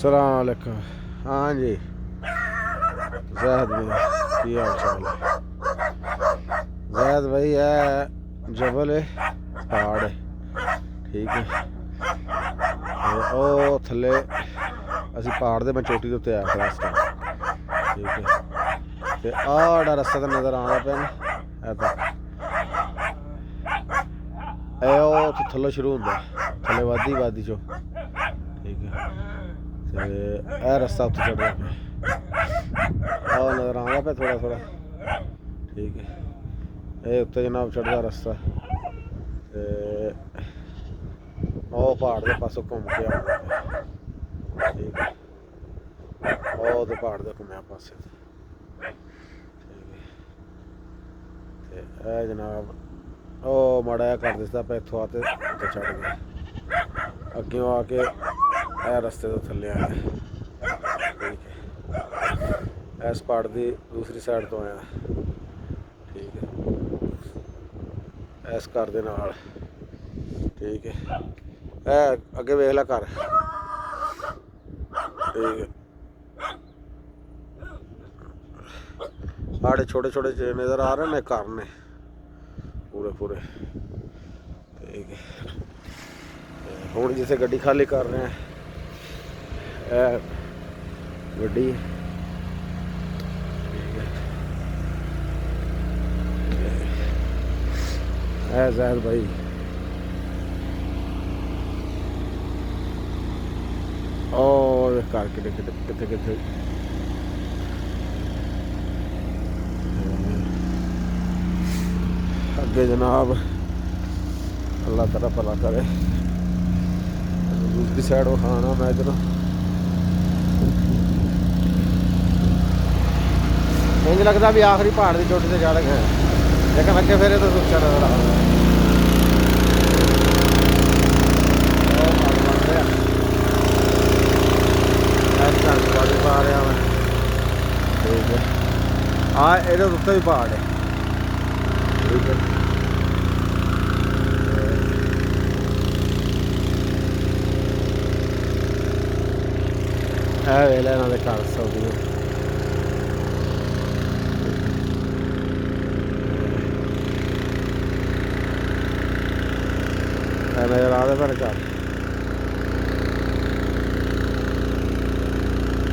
सलाम अलैकुम। हाँ जी जैद भाई की हाल चाल है? जैद भाई है जबल है पहाड़ है ठीक है ਉਹ ਥੱਲੇ ਅਸੀਂ ਪਹਾੜ ਦੇ ਮੈਂ ਚੋਟੀ ਦੇ ਉੱਤੇ ਆਇਆ ਖੜਾ ਇਸ ਟਾਈਮ ਠੀਕ ਹੈ ਤੇ ਆਹ ਜਿਹੜਾ ਰਸਤਾ ਤਾਂ ਨਜ਼ਰ ਆਉਂਦਾ ਪਿਆ ਨਾ ਇਹ ਤਾਂ ਇਹ ਉਹ ਉੱਥੇ ਥੱਲੇ ਸ਼ੁਰੂ ਹੁੰਦਾ ਥੱਲੇ ਵਾਦੀ ਚੋਂ ਠੀਕ ਹੈ ਤੇ ਇਹ ਰਸਤਾ ਉੱਤੇ ਚੜ੍ਹਦਾ ਪਿਆ ਆਹ ਨਜ਼ਰ ਆਉਂਦਾ ਪਿਆ ਥੋੜਾ ਠੀਕ ਹੈ ਇਹ ਉੱਤੇ ਜਨਾਬ ਚੜ੍ਹਦਾ ਰਸਤਾ ਤੇ ਉਹ ਪਹਾੜ ਦੇ ਪਾਸੋਂ ਘੁੰਮ ਕੇ ਆਉਂਦਾ ਠੀਕ ਹੈ ਉਹ ਤੇ ਪਹਾੜ ਦੇ ਘੁੰਮਿਆ ਪਾਸੇ ਠੀਕ ਹੈ ਤੇ ਇਹ ਜਨਾਬ ਉਹ ਮਾੜਾ ਜਿਹਾ ਕਰ ਦਿੱਤਾ ਪਿਆ ਇੱਥੋਂ ਆ ਤੇ ਉੱਤੇ ਚੜ੍ਹ ਗਿਆ ਅੱਗਿਓਂ ਆ ਕੇ ਇਹ ਰਸਤੇ ਤੋਂ ਥੱਲੇ ਆਇਆ ਠੀਕ ਹੈ ਇਸ ਪਹਾੜ ਦੀ ਦੂਸਰੀ ਸਾਈਡ ਤੋਂ ਆਇਆ ਠੀਕ ਹੈ ਇਸ ਘਰ ਦੇ ਨਾਲ ਠੀਕ ਹੈ ਇਹ ਅੱਗੇ ਵੇਖ ਲੈ ਘਰ ਠੀਕ ਹੈ ਸਾਡੇ ਛੋਟੇ ਨਜ਼ਰ ਆ ਰਹੇ ਨੇ ਘਰ ਨੇ ਪੂਰੇ ਠੀਕ ਹੈ ਹੁਣ ਜਿੱਥੇ ਗੱਡੀ ਖਾਲੀ ਕਰ ਰਹੇ ਆ ਇਹ ਗੱਡੀ है ज़ाहिर भाई और कार कितने अगे जनाब अल्लाह ताला भला करे दूसरी साइड वो खाना मैं इधर इंज लगता भी आखिरी पहाड़ की चोटी से चढ़ गए लेकिन अगे फिर तो सुच्चा नजर आ रहा है पा रहा मैं ठीक है हाँ ये उत्ते भी पहाड़ है ठीक है वेला इन्हों के घर सौदी नजर आ रहा मेरे घर